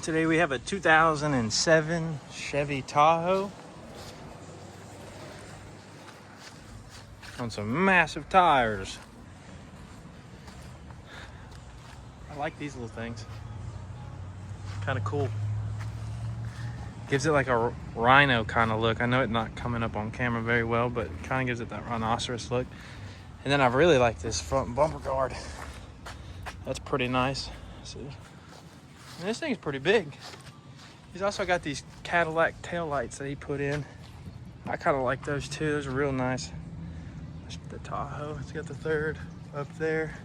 Today we have a 2007 Chevy Tahoe on some massive tires. I like these little things. Kind of cool. Gives it like a rhino kind of look. I know it's not coming up on camera very well, but it kind of gives it that rhinoceros look. And then I really like this front bumper guard. That's pretty nice. See? And this thing's pretty big. He's also got these Cadillac taillights that he put in. I kind of like those too. Those are real nice. There's the Tahoe. It's got the third up there.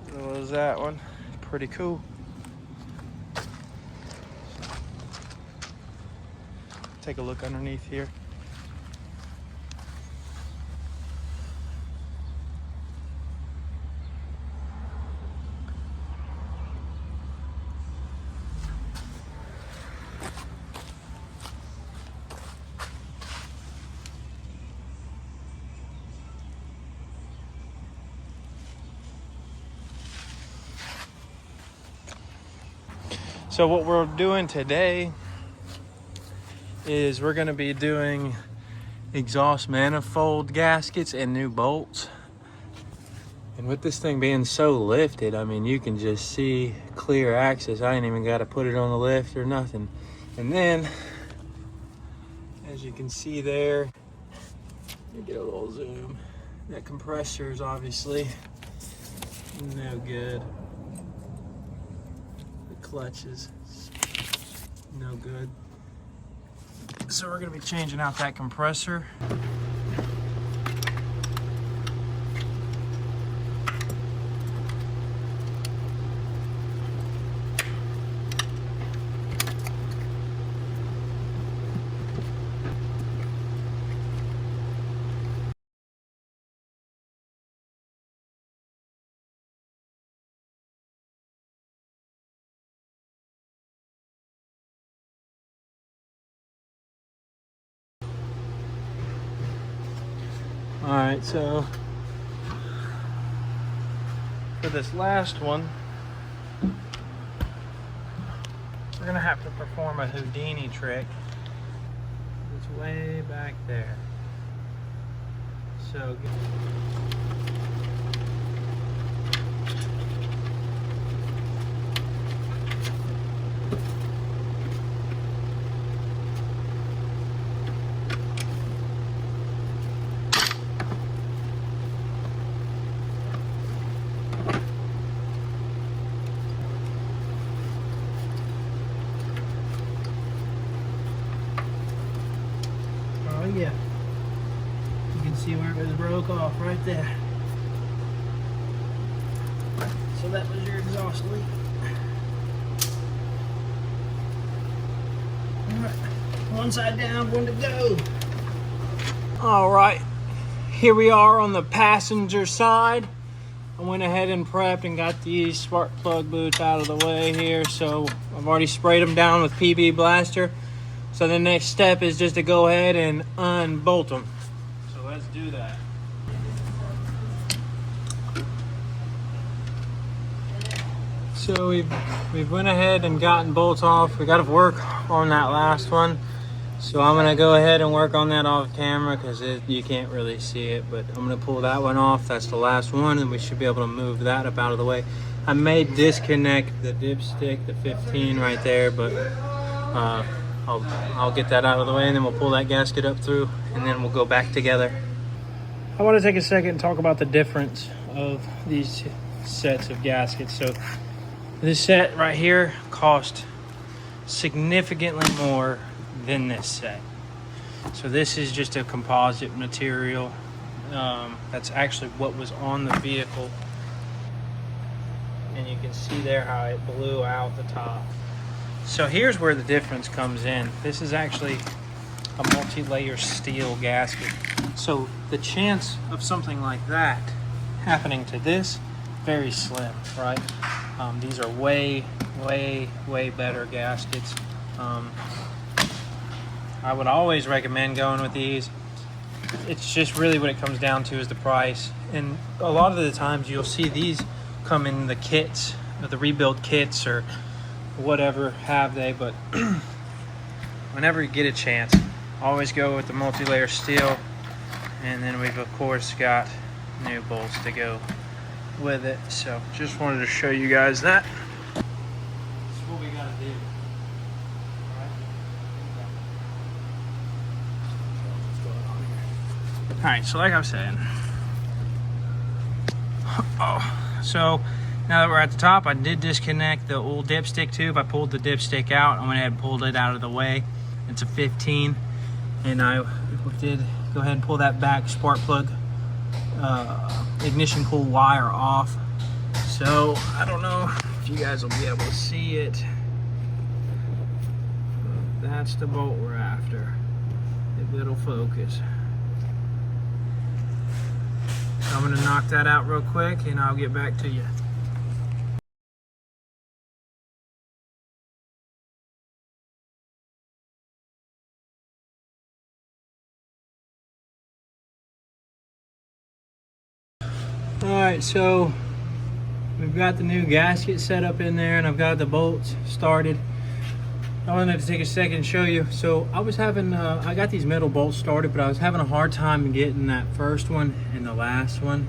As well as that one. Pretty cool. Take a look underneath here. So what we're doing today is we're going to be doing exhaust manifold gaskets and new bolts. And with this thing being so lifted, I mean, you can just see clear access. I ain't even got to put it on the lift or nothing. And then, as you can see there, let me get a little zoom. That compressor is obviously no good. The clutches, no good. So we're going to be changing out that compressor. All right, so for this last one, we're gonna have to perform a Houdini trick. It's way back there. So yeah, you can see where it was broke off right there. So that was your exhaust leak. All right, one side down, one to go. All right, here we are on the passenger side. I went ahead and prepped and got these spark plug boots out of the way here. So I've already sprayed them down with PB Blaster. So the next step is just to go ahead and unbolt them. So let's do that. So we've went ahead and gotten bolts off. We got to work on that last one. So I'm gonna go ahead and work on that off camera because you can't really see it, but I'm gonna pull that one off. That's the last one, and we should be able to move that up out of the way. I may disconnect the dipstick, the 15 right there, but I'll get that out of the way, and then we'll pull that gasket up through, and then we'll go back together. I want to take a second and talk about the difference of these sets of gaskets. So this set right here cost significantly more than this set. So this is just a composite material. That's actually what was on the vehicle. And you can see there how it blew out the top. So here's where the difference comes in. This is actually a multi-layer steel gasket. So the chance of something like that happening to this, very slim, right? These are way better gaskets. I would always recommend going with these. It's just really what it comes down to is the price. And a lot of the times you'll see these come in the kits, the rebuild kits, or whatever have they, but whenever you get a chance, always go with the multi-layer steel. And then we've of course got new bolts to go with it. So just wanted to show you guys that. That's what we gotta do. Alright, so like I was saying, so now that we're at the top, I did disconnect the old dipstick tube. I pulled the dipstick out. I went ahead and pulled it out of the way. It's a 15, and I did go ahead and pull that back spark plug ignition cool wire off. So I don't know if you guys will be able to see it. That's the bolt we're after. If it'll focus. So I'm gonna knock that out real quick and I'll get back to you. Alright, so we've got the new gasket set up in there and I've got the bolts started. I wanted to take a second and show you. So I was having, I got these metal bolts started, but I was having a hard time getting that first one and the last one.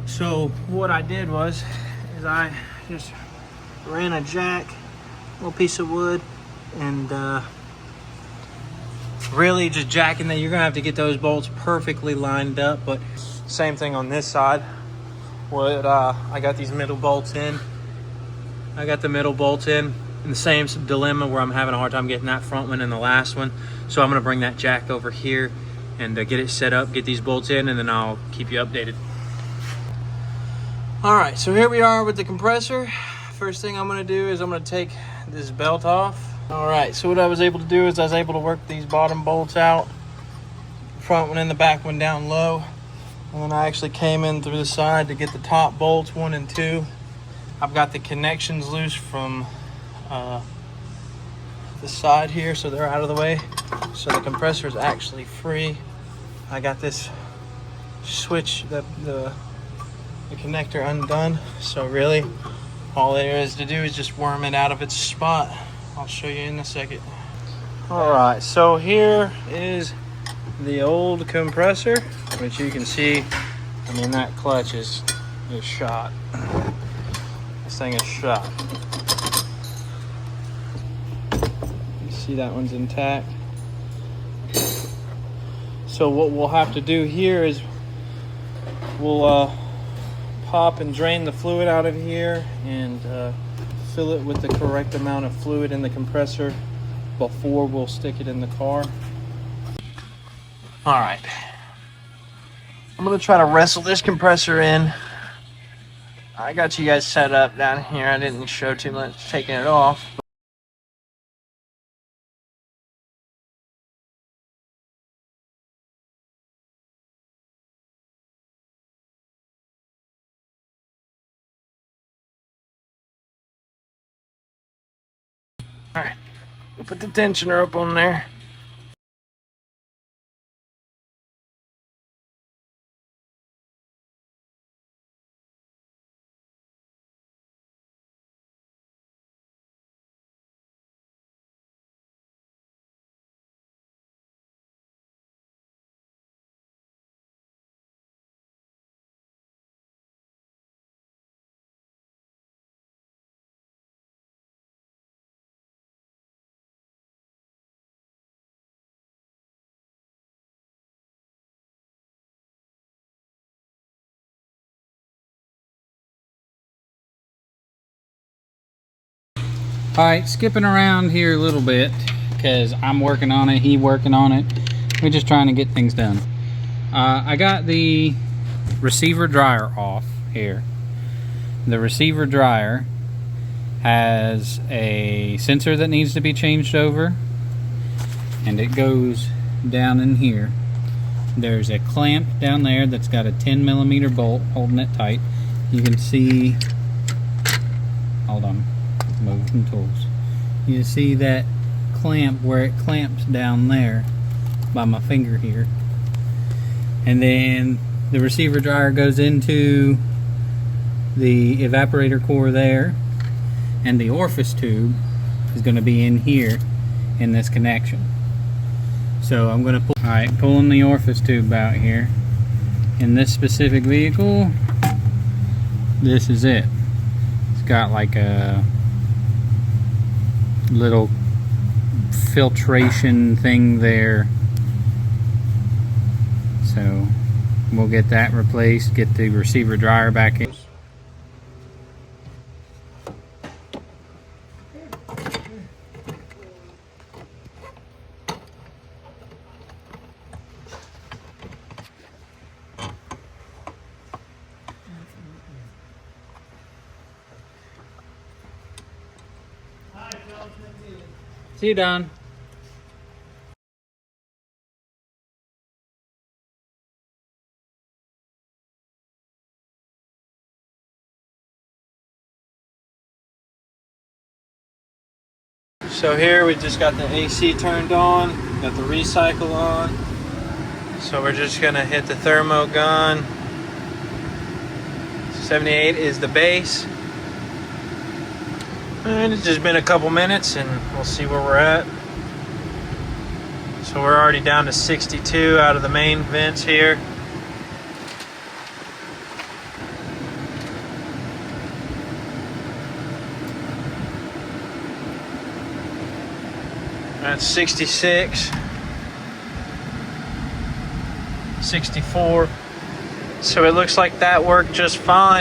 So what I did was, is I just ran a jack, little piece of wood, and really just jacking that. You're gonna have to get those bolts perfectly lined up, but same thing on this side. What I got these middle bolts in. I got the middle bolts in the same dilemma where I'm having a hard time getting that front one and the last one. So I'm gonna bring that jack over here and get it set up, get these bolts in, and then I'll keep you updated. All right, so here we are with the compressor. First thing I'm gonna do is I'm gonna take this belt off. All right, so what I was able to do is I was able to work these bottom bolts out, front one and the back one down low. And then I actually came in through the side to get the top bolts, 1 and 2. I've got the connections loose from the side here, so they're out of the way. So the compressor is actually free. I got this switch, the connector undone. So really, all there is to do is just worm it out of its spot. I'll show you in a second. All right, so here is the old compressor, which you can see, I mean, that clutch is shot. This thing is shot. You see that one's intact. So what we'll have to do here is we'll pop and drain the fluid out of here and fill it with the correct amount of fluid in the compressor before we'll stick it in the car. All right, I'm gonna try to wrestle this compressor in. I got you guys set up down here. I didn't show too much taking it off. All right, we'll put the tensioner up on there. All right, skipping around here a little bit because I'm working on it, he working on it. We're just trying to get things done. I got the receiver dryer off here. The receiver dryer has a sensor that needs to be changed over, and it goes down in here. There's a clamp down there that's got a 10mm bolt holding it tight. You can see, hold on, moving tools. You can see that clamp where it clamps down there by my finger here. And then the receiver dryer goes into the evaporator core there. and the orifice tube is going to be in here in this connection. So I'm going to pull, alright, pulling the orifice tube out here. In this specific vehicle, this is it. It's got like a little filtration thing there. So we'll get that replaced, get the receiver dryer back in. See you, Don. So here we just got the AC turned on, got the recycle on. So we're just gonna hit the thermo gun. 78 is the base. And it's just been a couple minutes and we'll see where we're at. So we're already down to 62 out of the main vents here. That's 66, 64. So it looks like that worked just fine.